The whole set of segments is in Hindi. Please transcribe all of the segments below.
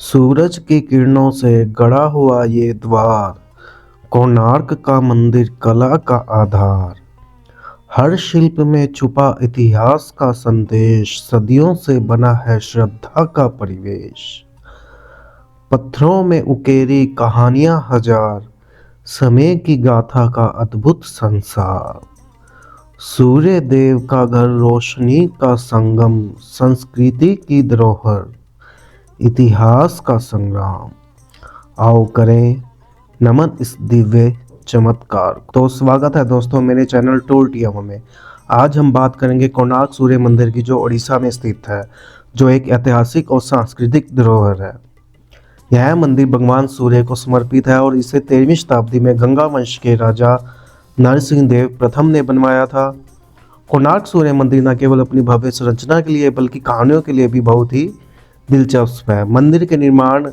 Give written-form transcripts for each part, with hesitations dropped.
सूरज की किरणों से गढ़ा हुआ ये द्वार, कोणार्क का मंदिर कला का आधार। हर शिल्प में छुपा इतिहास का संदेश, सदियों से बना है श्रद्धा का परिवेश। पत्थरों में उकेरी कहानियां हजार, समय की गाथा का अद्भुत संसार। सूर्य देव का घर, रोशनी का संगम, संस्कृति की धरोहर, इतिहास का संग्राम। आओ करें नमन इस दिव्य चमत्कार। तो स्वागत है दोस्तों मेरे चैनल टूर टीएम में। आज हम बात करेंगे कोणार्क सूर्य मंदिर की, जो उड़ीसा में स्थित है, जो एक ऐतिहासिक और सांस्कृतिक धरोहर है। यह मंदिर भगवान सूर्य को समर्पित है और इसे 13वीं शताब्दी में गंगा वंश के राजा नरसिंह देव प्रथम ने बनवाया था। कोणार्क सूर्य मंदिर न केवल अपनी भव्य संरचना के लिए बल्कि कहानियों के लिए भी बहुत ही दिलचस्प है। मंदिर के निर्माण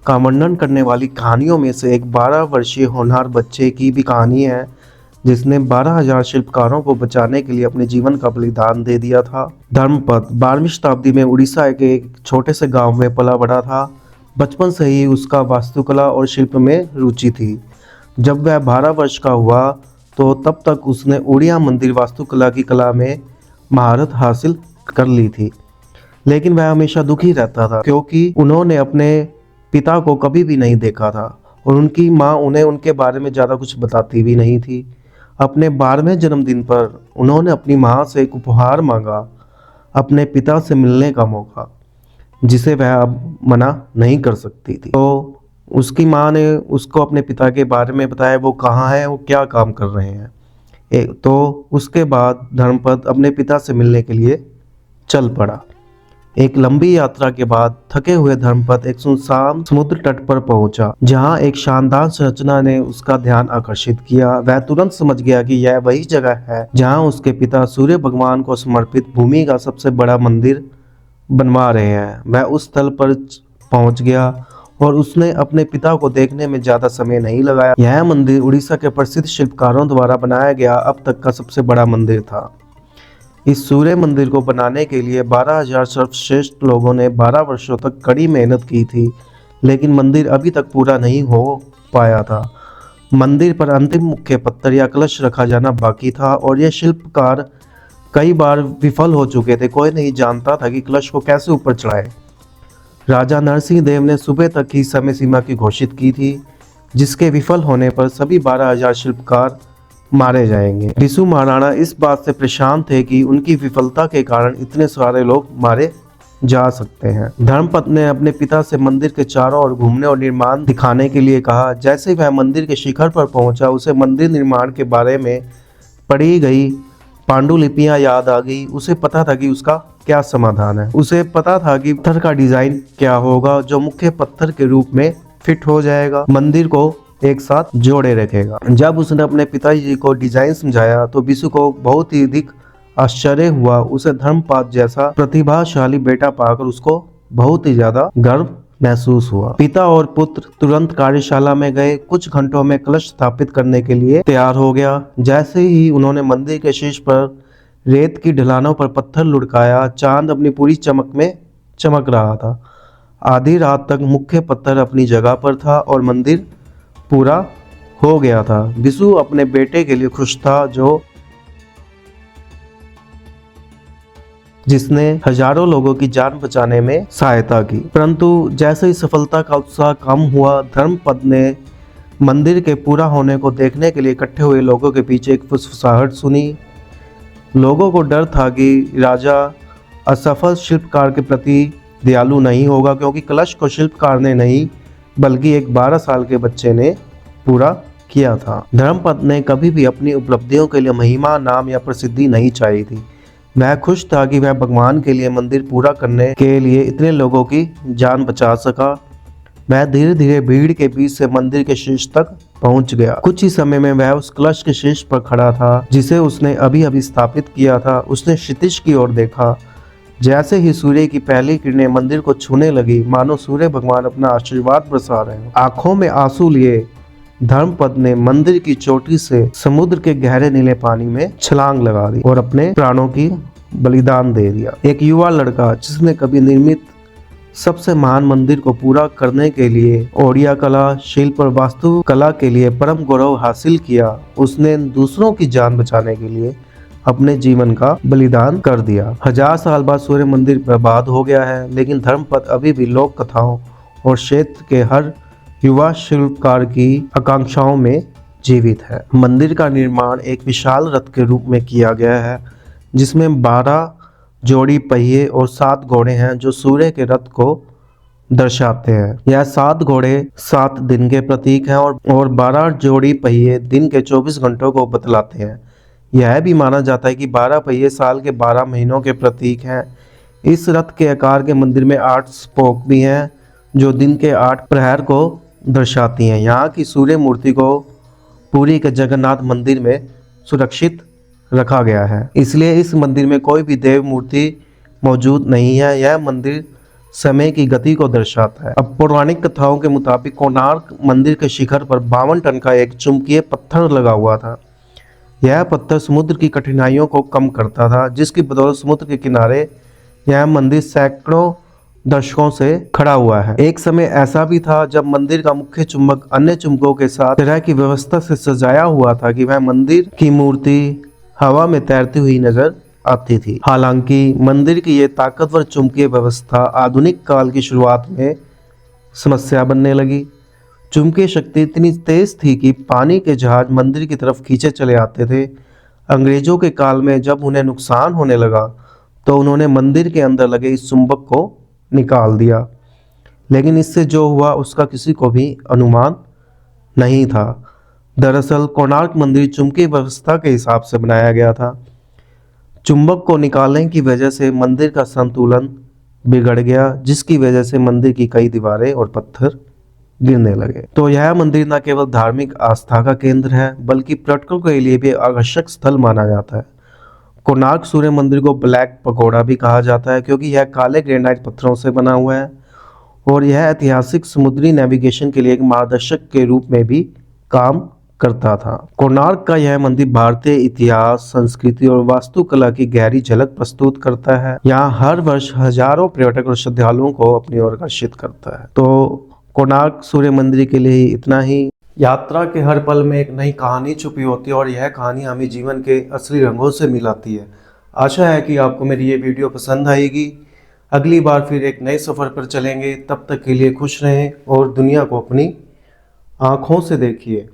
का वर्णन करने वाली कहानियों में से एक 12 वर्षीय होनहार बच्चे की भी कहानी है, जिसने 12,000 शिल्पकारों को बचाने के लिए अपने जीवन का बलिदान दे दिया था। धर्मपद 12वीं शताब्दी में उड़ीसा के एक छोटे से गांव में पला बड़ा था। बचपन से ही उसका वास्तुकला और शिल्प में रुचि थी। जब वह 12 वर्ष का हुआ तो तब तक उसने उड़िया मंदिर वास्तुकला की कला में महारत हासिल कर ली थी। लेकिन वह हमेशा दुखी रहता था, क्योंकि उन्होंने अपने पिता को कभी भी नहीं देखा था और उनकी माँ उन्हें उनके बारे में ज़्यादा कुछ बताती भी नहीं थी। अपने 12वें जन्मदिन पर उन्होंने अपनी माँ से एक उपहार मांगा, अपने पिता से मिलने का मौका, जिसे वह अब मना नहीं कर सकती थी। तो उसकी माँ ने उसको अपने पिता के बारे में बताया, वो कहाँ है, वो क्या काम कर रहे हैं। तो उसके बाद धर्मपद अपने पिता से मिलने के लिए चल पड़ा। एक लंबी यात्रा के बाद थके हुए धर्मपद एक सुनसान समुद्र तट पर पहुंचा, जहां एक शानदार संरचना ने उसका ध्यान आकर्षित किया। वह तुरंत समझ गया कि यह वही जगह है जहां उसके पिता सूर्य भगवान को समर्पित भूमि का सबसे बड़ा मंदिर बनवा रहे हैं। वह उस स्थल पर पहुंच गया और उसने अपने पिता को देखने में ज्यादा समय नहीं लगाया। यह मंदिर उड़ीसा के प्रसिद्ध शिल्पकारों द्वारा बनाया गया अब तक का सबसे बड़ा मंदिर था। इस सूर्य मंदिर को बनाने के लिए 12,000 सर्वश्रेष्ठ लोगों ने 12 वर्षों तक कड़ी मेहनत की थी, लेकिन मंदिर अभी तक पूरा नहीं हो पाया था। मंदिर पर अंतिम मुख्य पत्थर या कलश रखा जाना बाकी था और ये शिल्पकार कई बार विफल हो चुके थे। कोई नहीं जानता था कि कलश को कैसे ऊपर चढ़ाए। राजा नरसिंह देव ने सुबह तक की समय सीमा की घोषित की थी, जिसके विफल होने पर सभी 12,000 शिल्पकार मारे जाएंगे। बिसु महाराणा इस बात से परेशान थे कि उनकी विफलता के कारण इतने सारे लोग मारे जा सकते हैं। धर्मपद ने अपने पिता से मंदिर के चारों ओर घूमने और निर्माण दिखाने के लिए कहा। जैसे वह मंदिर के शिखर पर पहुंचा, उसे मंदिर निर्माण के बारे में पढ़ी गई पांडुलिपियां याद आ गई। उसे पता था कि उसका क्या समाधान है। उसे पता था कि पत्थर का डिजाइन क्या होगा जो मुख्य पत्थर के रूप में फिट हो जाएगा, मंदिर को एक साथ जोड़े रखेगा। जब उसने अपने पिताजी को डिजाइन समझाया तो बिसु को बहुत ही अधिक आश्चर्य हुआ। उसे धर्मपद जैसा प्रतिभाशाली बेटा पाकर उसको बहुत ही ज्यादा गर्व महसूस हुआ। पिता और पुत्र तुरंत कार्यशाला में गए। कुछ घंटों में कलश स्थापित करने के लिए तैयार हो गया। जैसे ही उन्होंने मंदिर के शीर्ष पर रेत की ढलानों पर पत्थर लुढ़काया, चांद अपनी पूरी चमक में चमक रहा था। आधी रात तक मुख्य पत्थर अपनी जगह पर था और मंदिर पूरा हो गया था। बिसु अपने बेटे के लिए खुश था, जिसने हजारों लोगों की जान बचाने में सहायता की। परंतु जैसे ही सफलता का उत्साह कम हुआ, धर्मपद ने मंदिर के पूरा होने को देखने के लिए इकट्ठे हुए लोगों के पीछे एक फुसफुसाहट सुनी। लोगों को डर था कि राजा असफल शिल्पकार के प्रति दयालु नहीं होगा, क्योंकि कलश को शिल्पकार ने नहीं बल्कि एक 12 साल के बच्चे ने पूरा किया था। धर्मपद ने कभी भी अपनी उपलब्धियों के लिए महिमा, नाम या प्रसिद्धि नहीं चाहिए थी। वह खुश था कि वह भगवान के लिए मंदिर पूरा करने के लिए इतने लोगों की जान बचा सका। वह धीरे धीरे भीड़ के बीच से मंदिर के शीर्ष तक पहुंच गया। कुछ ही समय में वह उस कलश के शीर्ष पर खड़ा था, जिसे उसने अभी अभी स्थापित किया था। उसने क्षितिज की ओर देखा। जैसे ही सूर्य की पहली किरणें मंदिर को छूने लगी, मानो सूर्य भगवान अपना आशीर्वाद बरसा रहे हैं। आंखों में आंसू लिए धर्मपद ने मंदिर की चोटी से समुद्र के गहरे नीले पानी में छलांग लगा दी और अपने प्राणों की बलिदान दे दिया। एक युवा लड़का जिसने कभी निर्मित सबसे महान मंदिर को पूरा करने के लिए ओडिया कला, शिल्प और वास्तुकला के लिए परम गौरव हासिल किया। उसने दूसरों की जान बचाने के लिए अपने जीवन का बलिदान कर दिया। 1000 साल बाद सूर्य मंदिर बर्बाद हो गया है, लेकिन धर्मपथ अभी भी लोक कथाओं और क्षेत्र के हर युवा शिल्पकार की आकांक्षाओं में जीवित है। मंदिर का निर्माण एक विशाल रथ के रूप में किया गया है, जिसमें 12 जोड़ी पहिए और 7 घोड़े हैं जो सूर्य के रथ को दर्शाते हैं। यह 7 घोड़े 7 दिन के प्रतीक हैं और 12 जोड़ी पहिए दिन के 24 घंटों को बतलाते हैं। यह भी माना जाता है कि 12 पहिए साल के 12 महीनों के प्रतीक हैं। इस रथ के आकार के मंदिर में 8 स्पोक भी हैं जो दिन के 8 प्रहर को दर्शाती हैं। यहाँ की सूर्य मूर्ति को पुरी के जगन्नाथ मंदिर में सुरक्षित रखा गया है, इसलिए इस मंदिर में कोई भी देव मूर्ति मौजूद नहीं है। यह मंदिर समय की गति को दर्शाता है। अब पौराणिक कथाओं के मुताबिक कोणार्क मंदिर के शिखर पर 52 टन का एक चुंबकीय पत्थर लगा हुआ था। यह पत्थर समुद्र की कठिनाइयों को कम करता था, जिसकी बदौलत समुद्र के किनारे यह मंदिर सैकड़ों दशकों से खड़ा हुआ है। एक समय ऐसा भी था जब मंदिर का मुख्य चुंबक अन्य चुंबकों के साथ तरह की व्यवस्था से सजाया हुआ था कि वह मंदिर की मूर्ति हवा में तैरती हुई नजर आती थी। हालांकि मंदिर की यह ताकतवर चुंबकीय व्यवस्था आधुनिक काल की शुरुआत में समस्या बनने लगी। चुंबकीय शक्ति इतनी तेज थी कि पानी के जहाज मंदिर की तरफ खींचे चले आते थे। अंग्रेजों के काल में जब उन्हें नुकसान होने लगा तो उन्होंने मंदिर के अंदर लगे इस चुंबक को निकाल दिया, लेकिन इससे जो हुआ उसका किसी को भी अनुमान नहीं था। दरअसल कोणार्क मंदिर चुंबकीय व्यवस्था के हिसाब से बनाया गया था। चुंबक को निकालने की वजह से मंदिर का संतुलन बिगड़ गया, जिसकी वजह से मंदिर की कई दीवारें और पत्थर गिरने लगे। तो यह मंदिर न केवल धार्मिक आस्था का केंद्र है, बल्कि पर्यटकों के लिए भी आकर्षक स्थल माना जाता है। कोणार्क सूर्य मंदिर को ब्लैक पगोडा भी कहा जाता है, क्योंकि यह काले ग्रेनाइट पत्थरों से बना हुआ है और यह ऐतिहासिक समुद्री नेविगेशन के लिए एक मार्गदर्शक के रूप में भी काम करता था। कोणार्क का यह मंदिर भारतीय इतिहास, संस्कृति और वास्तुकला की गहरी झलक प्रस्तुत करता है। यहाँ हर वर्ष हजारों पर्यटक और श्रद्धालुओं को अपनी ओर आकर्षित करता है। तो कोणार्क सूर्य मंदिर के लिए इतना ही। यात्रा के हर पल में एक नई कहानी छुपी होती है और यह कहानी हमें जीवन के असली रंगों से मिलाती है। आशा है कि आपको मेरी ये वीडियो पसंद आएगी। अगली बार फिर एक नए सफ़र पर चलेंगे। तब तक के लिए खुश रहें और दुनिया को अपनी आँखों से देखिए।